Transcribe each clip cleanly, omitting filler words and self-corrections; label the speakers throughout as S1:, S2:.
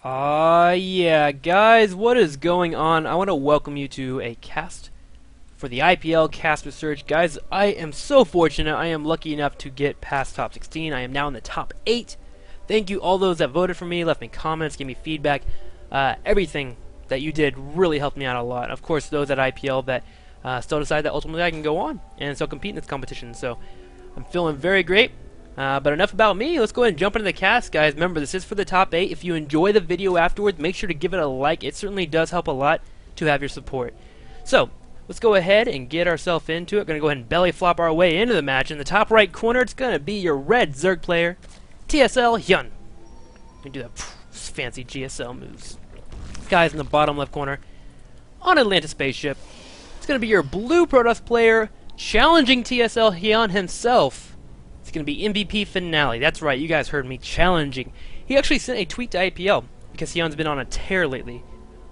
S1: Yeah, guys, what is going on? I want to welcome you to a cast for the IPL cast research. Guys, I am so fortunate. I am lucky enough to get past top 16. I am now in the top 8. Thank you all those that voted for me, left me comments, gave me feedback. Everything that you did really helped me out a lot. Of course, those at IPL that still decide that ultimately I can go on and still compete in this competition. So I'm feeling very great. But enough about me. Let's go ahead and jump into the cast, guys. Remember, this is for the top 8. If you enjoy the video afterwards, make sure to give it a like. It certainly does help a lot to have your support. So, let's go ahead and get ourselves into it. Going to go ahead and belly flop our way into the match. In the top right corner, it's going to be your red Zerg player, TSL Hyun. Let me do that fancy GSL moves. Guys, in the bottom left corner, on Atlantis spaceship, it's going to be your blue Protoss player, challenging TSL Hyun himself. It's going to be MVP Finale. That's right, you guys heard me, challenging. He actually sent a tweet to IPL because Hyun's been on a tear lately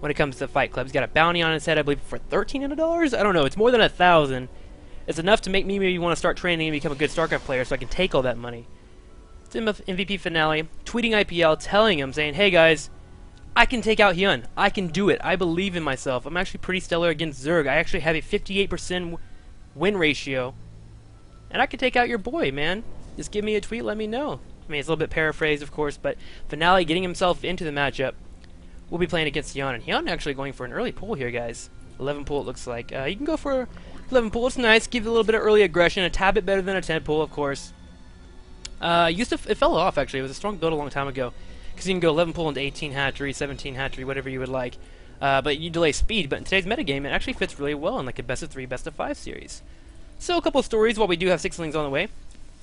S1: when it comes to Fight Club. He's got a bounty on his head, I believe, for $1,300? I don't know, it's more than 1,000. It's enough to make me maybe want to start training and become a good StarCraft player so I can take all that money. It's MVP Finale, tweeting IPL, telling him, saying, hey guys, I can take out Hyun. I can do it. I believe in myself. I'm actually pretty stellar against Zerg. I actually have a 58% win ratio. And I could take out your boy, man. Just give me a tweet, let me know. I mean, it's a little bit paraphrased, of course, but Finale getting himself into the matchup. We'll be playing against Hyun, and Hyun actually going for an early pull here, guys. 11 pull, it looks like. You can go for 11 pull. It's nice. Give you a little bit of early aggression. A tad bit better than a 10 pull, of course. It fell off, actually. It was a strong build a long time ago. Because you can go 11 pull into 18 hatchery, 17 hatchery, whatever you would like. But you delay speed. But in today's metagame, it actually fits really well in like a best of 3, best of 5 series. So a couple of stories while we do have 6lings on the way.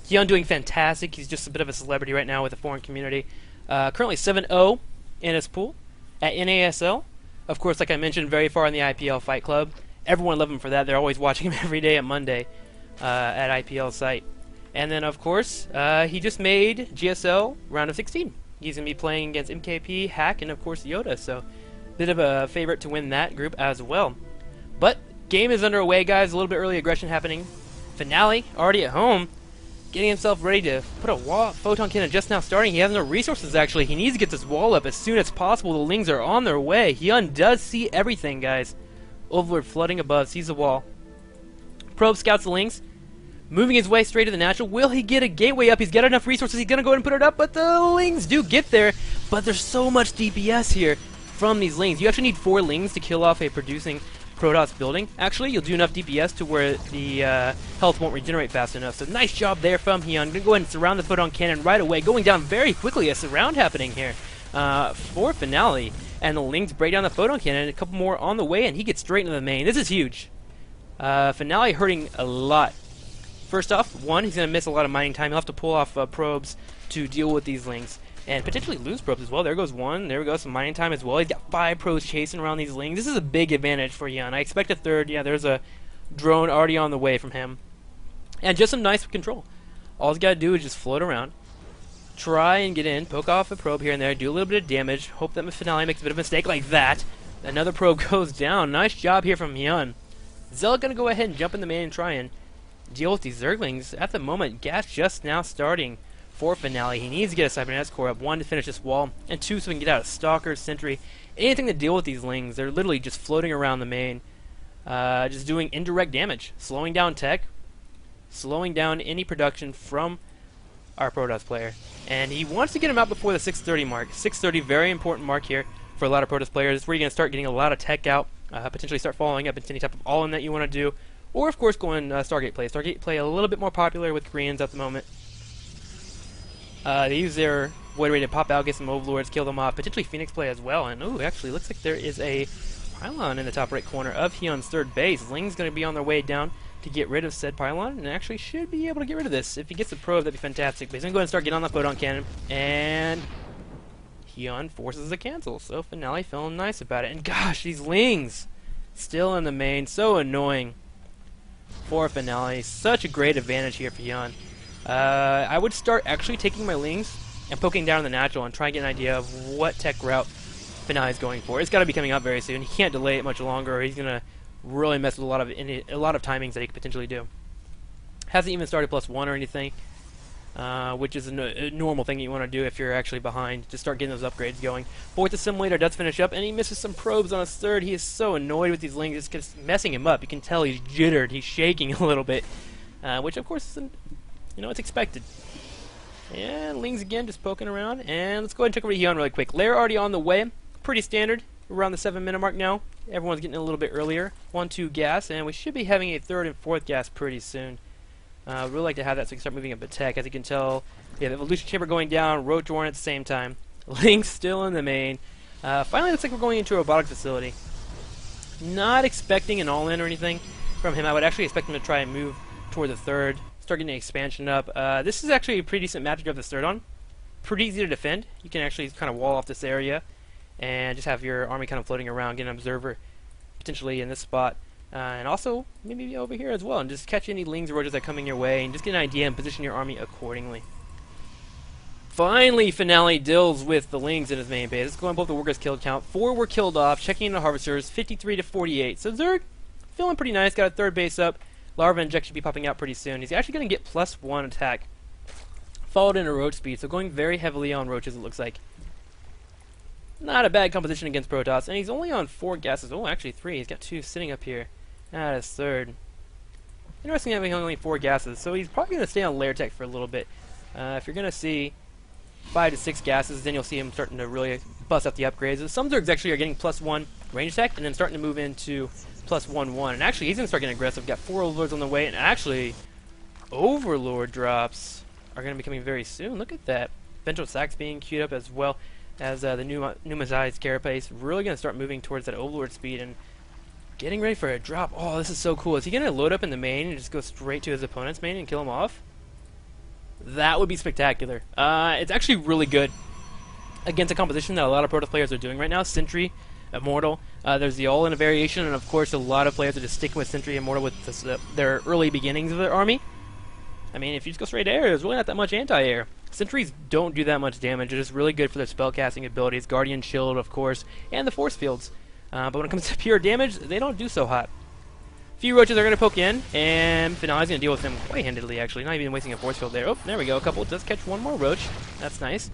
S1: Hyun doing fantastic. He's just a bit of a celebrity right now with the foreign community. Currently 7-0 in his pool at NASL. Of course, like I mentioned, very far in the IPL Fight Club. Everyone loved him for that. They're always watching him every day at Monday at IPL site. And then, of course, he just made GSL round of 16. He's going to be playing against MKP, Hack, and of course Yoda. So, bit of a favorite to win that group as well. But game is underway, guys. A little bit early aggression happening. Finale already at home, getting himself ready to put a wall. Photon cannon just now starting. He has no resources, actually. He needs to get this wall up as soon as possible. The Lings are on their way. Hyun does see everything, guys. Overlord flooding above, sees the wall. Probe scouts the Lings, moving his way straight to the natural. Will he get a gateway up? He's got enough resources. He's going to go ahead and put it up, but the Lings do get there. But there's so much DPS here from these Lings. You actually need 4 Lings to kill off a producing Protoss building. Actually, you'll do enough DPS to where the health won't regenerate fast enough. So nice job there from Hyun. Gonna go ahead and surround the Photon Cannon right away. Going down very quickly. A surround happening here for Finale. And the Lings break down the Photon Cannon. A couple more on the way, and he gets straight into the main. This is huge. Finale hurting a lot. First off, one, he's going to miss a lot of mining time. He'll have to pull off probes to deal with these Lings. And potentially lose probes as well. There goes one. There we go. Some mining time as well. He's got 5 probes chasing around these Lings. This is a big advantage for Hyun. I expect a third. Yeah, there's a drone already on the way from him. And just some nice control. All he's got to do is just float around. Try and get in. Poke off a probe here and there. Do a little bit of damage. Hope that Finale makes a bit of a mistake like that. Another probe goes down. Nice job here from Hyun. Zell going to go ahead and jump in the main and try and deal with these Zerglings. At the moment, gas just now starting for Finale. He needs to get a Cybernetics core up, 1 to finish this wall, and 2 so we can get out a Stalker, Sentry, anything to deal with these Lings. They're literally just floating around the main, just doing indirect damage, slowing down tech, slowing down any production from our Protoss player. And he wants to get him out before the 630 mark. 630, very important mark here for a lot of Protoss players. It's where you're going to start getting a lot of tech out, potentially start following up into any type of all-in that you want to do, or of course going Stargate play. Stargate play a little bit more popular with Koreans at the moment. They use their Void Ray to pop out, get some Overlords, kill them off, potentially Phoenix play as well. And ooh, actually looks like there is a pylon in the top right corner of Hyun's third base. Ling's going to be on their way down to get rid of said pylon, and actually should be able to get rid of this. If he gets the probe, that'd be fantastic. But he's going to go ahead and start getting on the Photon Cannon, and Hyun forces a cancel. So Finale feeling nice about it. And gosh, these Lings still in the main, so annoying for Finale. Such a great advantage here for Hyun. I would start actually taking my Lings and poking down in the natural and try and get an idea of what tech route Finale is going for. It's got to be coming up very soon. He can't delay it much longer, or he's going to really mess with a lot of timings that he could potentially do. Hasn't even started +1 or anything. which is a normal thing you want to do if you're actually behind, to start getting those upgrades going. Fourth Assimilator does finish up, and he misses some probes on his third. He is so annoyed with these lings, it's just messing him up. You can tell he's jittered, he's shaking a little bit, which of course isn't, it's expected. And lings again, just poking around, and let's go ahead and check over to Hyun really quick. Lair already on the way, pretty standard, around the 7-minute mark now. Everyone's getting a little bit earlier. 1-2 gas, and we should be having a 3rd and 4th gas pretty soon. Really like to have that so we can start moving up attack. As you can tell, we have the Evolution Chamber going down, Roach Warren at the same time. Link still in the main. Finally, looks like we're going into a robotic facility. Not expecting an all-in or anything from him. I would actually expect him to try and move toward the 3rd, start getting the expansion up. This is actually a pretty decent match to have the 3rd on. Pretty easy to defend. You can actually kind of wall off this area and just have your army kind of floating around, get an observer potentially in this spot. And also, maybe over here as well, and just catch any lings or roaches that are coming your way, and just get an idea and position your army accordingly. Finally, Finale deals with the lings in his main base. Let's go on both the workers killed count. 4 were killed off, checking in the harvesters, 53 to 48. So Zerg, feeling pretty nice, got a 3rd base up. Larva Inject should be popping out pretty soon. He's actually going to get +1 attack, followed into roach speed, so going very heavily on roaches, it looks like. Not a bad composition against Protoss, and he's only on 4 gases. Oh, actually 3. He's got 2 sitting up here. That is 3rd. Interesting having only 4 gases, so he's probably going to stay on Lair Tech for a little bit. If you're going to see 5 to 6 gases, then you'll see him starting to really bust up the upgrades. Some Zergs actually are getting +1 range attack, and then starting to move into +1/1. And actually, he's going to start getting aggressive. Got 4 Overlords on the way, and actually, Overlord drops are going to be coming very soon. Look at that. Ventral Sacs being queued up as well as the Pneumazized Carapace. Really going to start moving towards that Overlord speed and getting ready for a drop. Oh, this is so cool. Is he going to load up in the main and just go straight to his opponent's main and kill him off? That would be spectacular. It's actually really good against a composition that a lot of Protoss players are doing right now. Sentry, Immortal. There's the all-in variation, and of course a lot of players are just sticking with Sentry Immortal with this, their early beginnings of their army. I mean, if you just go straight to air, there's really not that much anti-air. Sentries don't do that much damage. They're just really good for their spellcasting abilities. Guardian Shield, of course, and the Force Fields. But when it comes to pure damage, they don't do so hot. Few roaches are going to poke in, and Finale's going to deal with them quite handedly, actually. Not even wasting a force field there. Oh, there we go. A couple does catch one more roach. That's nice.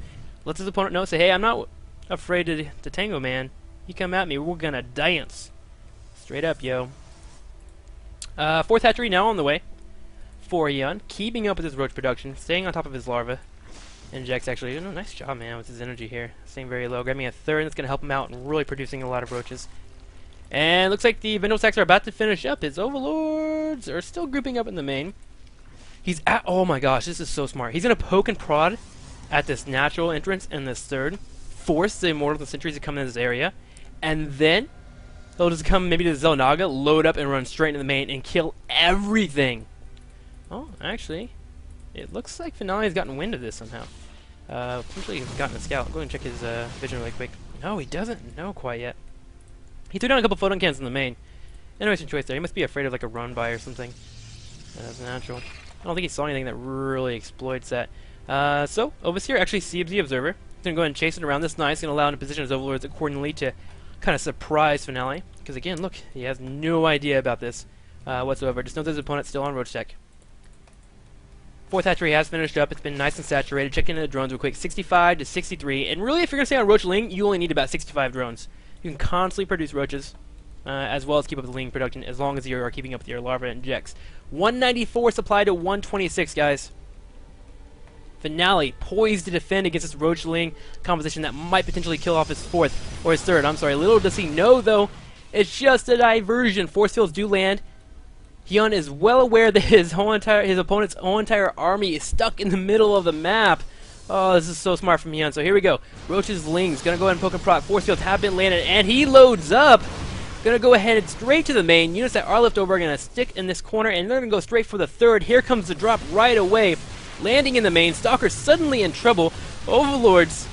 S1: Lets his opponent know, say, hey, I'm not afraid to tango, man. You come at me, we're going to dance. Straight up, yo. 4th hatchery now on the way for Hyun. Keeping up with his roach production, staying on top of his larva. Injects actually doing a nice job, man, with his energy here. Staying very low. Grabbing a 3rd, that's going to help him out and really producing a lot of roaches. And looks like the Vindal Stacks are about to finish up. His Overlords are still grouping up in the main. He's at, oh my gosh, this is so smart. He's going to poke and prod at this natural entrance in this 3rd. Force the Immortal Sentries to come in this area. And then he'll just come maybe to the Xel'Naga, load up and run straight into the main and kill everything. Oh, actually, it looks like Finale's gotten wind of this somehow. Potentially he's gotten a scout. I'll go and check his vision really quick. No, he doesn't know quite yet. He threw down a couple photon cans in the main. Interesting choice there. He must be afraid of like a run by or something. That's natural. I don't think he saw anything that really exploits that. So, Overseer actually sees the Observer. He's going to go ahead and chase it around. This nice. Going to allow him to position his Overlords accordingly to kind of surprise Finale. Because again, look, he has no idea about this whatsoever. Just knows his opponent's still on Roach Tech. 4th hatchery has finished up. It's been nice and saturated. Check into the drones real quick. 65 to 63. And really, if you're going to stay on Roach Ling, you only need about 65 drones. You can constantly produce roaches, as well as keep up the Ling production, as long as you are keeping up with your larva injects. 194 supply to 126, guys. Finale poised to defend against this Roach Ling composition that might potentially kill off his 4th, or his 3rd. I'm sorry. Little does he know, though, it's just a diversion. Force fields do land. Hyun is well aware that his opponent's whole entire army is stuck in the middle of the map. Oh, this is so smart from Hyun. So here we go. Roach's Ling's gonna go ahead and poke and proc. Force fields have been landed, and he loads up. Gonna go ahead and straight to the main. Units that are left over are gonna stick in this corner, and they're gonna go straight for the 3rd. Here comes the drop right away. Landing in the main. Stalker's suddenly in trouble. Overlords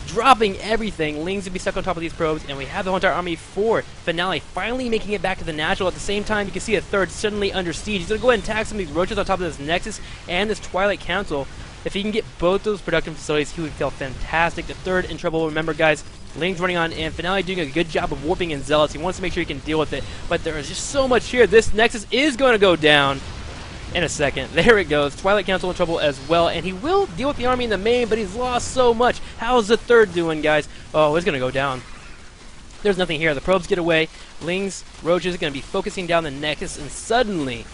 S1: dropping everything. Lings to be stuck on top of these probes, and we have the whole entire army for Finale finally making it back to the natural. At the same time, you can see a 3rd suddenly under siege. He's gonna go ahead and tag some of these roaches on top of this Nexus and this Twilight Council. If he can get both those production facilities, he would feel fantastic. The 3rd in trouble. Remember, guys, Ling's running on, and Finale doing a good job of warping and Zealots. He wants to make sure he can deal with it, but there is just so much here. This Nexus is going to go down, in a second. There it goes. Twilight Council in trouble as well, and he will deal with the army in the main, but he's lost so much. How's the third doing, guys? Oh, it's going to go down. There's nothing here. The probes get away. Lings, Roaches are going to be focusing down the Nexus, and suddenly,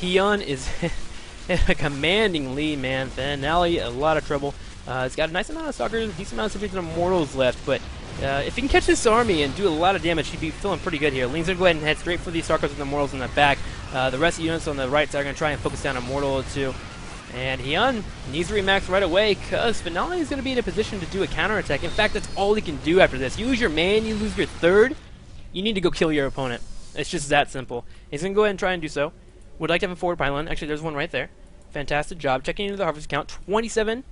S1: Hyun is in a commanding lead, man. Finale, a lot of trouble. It's got a nice amount of Stalkers, decent amount of Sentries and Immortals left, but if he can catch this army and do a lot of damage, he'd be feeling pretty good here. Ling's going to go ahead and head straight for these Stalkers and Immortals in the back. The rest of the units on the right side are going to try and focus down Immortal or two. And Hyun needs to remax right away because Finale is going to be in a position to do a counterattack. In fact, that's all he can do after this. You lose your main, you lose your third, you need to go kill your opponent. It's just that simple. He's going to go ahead and try and do so. Would like to have a forward pylon. Actually, there's one right there. Fantastic job. Checking into the harvest count. 27.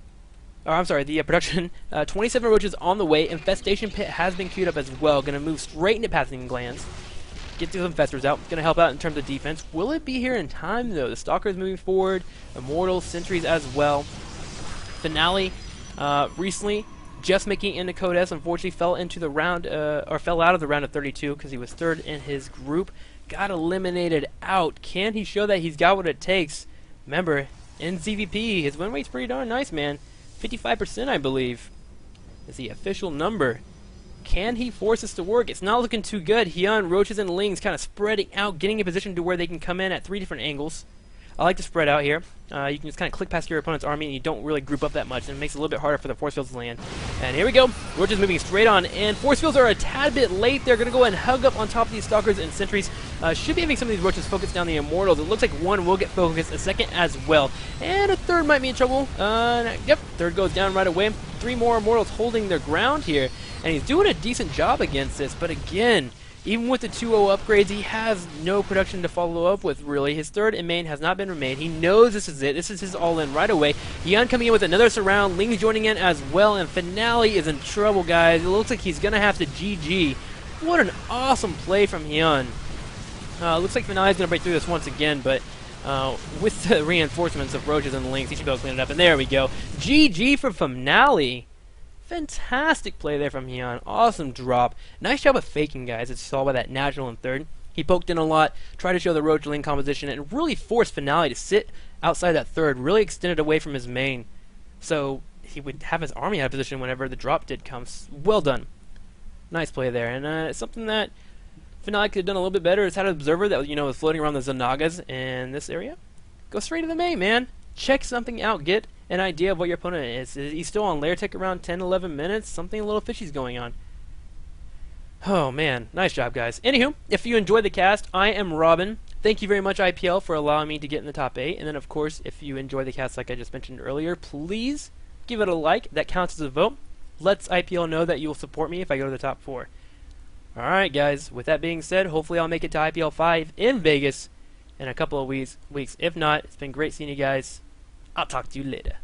S1: Oh, I'm sorry, the production. 27 roaches on the way. Infestation pit has been queued up as well. Going to move straight into passing glands. Get these infestors out. Going to help out in terms of defense. Will it be here in time, though? The Stalker is moving forward. Immortals, Sentries as well. Finale, recently, just making into Code S, unfortunately fell into the round, or fell out of the round of 32 because he was third in his group. Got eliminated out. Can he show that he's got what it takes? Remember, in ZVP, his win rate's pretty darn nice, man. 55%, I believe, is the official number. Can he force this to work? It's not looking too good. Hyun, Roaches, and Lings kind of spreading out, getting in position to where they can come in at 3 different angles. I like to spread out here. You can just kind of click past your opponent's army, and you don't really group up that much, and it makes it a little bit harder for the force fields to land. And here we go. Roaches moving straight on, and force fields are a tad bit late. They're going to go ahead and hug up on top of these Stalkers and Sentries. Should be having some of these Roaches focus down the Immortals. It looks like one will get focused, a second as well. And a third might be in trouble. Yep, third goes down right away. 3 more Immortals holding their ground here. And he's doing a decent job against this, but again, even with the 2-0 upgrades, he has no production to follow up with, really. His third in main has not been remade. He knows this is it. This is his all-in right away. Hyun coming in with another surround. Ling's joining in as well, and Finale is in trouble, guys. It looks like he's going to have to GG. What an awesome play from Hyun. Looks like Finale's going to break through this once again, but with the reinforcements of Roaches and Lings, he should be able to clean it up. And there we go. GG for Finale. Fantastic play there from Hyun. Awesome drop. Nice job of faking, guys, as you saw by that natural in third. He poked in a lot, tried to show the Roach Ling composition, and really forced Finale to sit outside that third, really extended away from his main. So he would have his army out of position whenever the drop did come. Well done. Nice play there. And something that Finale could have done a little bit better is had an observer that was floating around the Zanagas in this area. Go straight to the main, man. Check something out. Get an idea of what your opponent is. He's still on lair tech around 10-11 minutes. Something a little fishy's going on. Oh man, nice job, guys. Anywho, if you enjoyed the cast, I am Robin. Thank you very much, IPL, for allowing me to get in the top 8. And then, of course, if you enjoy the cast like I just mentioned earlier, please give it a like. That counts as a vote. Lets IPL know that you will support me if I go to the top 4. Alright, guys. With that being said, hopefully I'll make it to IPL 5 in Vegas in a couple of weeks. If not, it's been great seeing you guys. I'll talk to you later.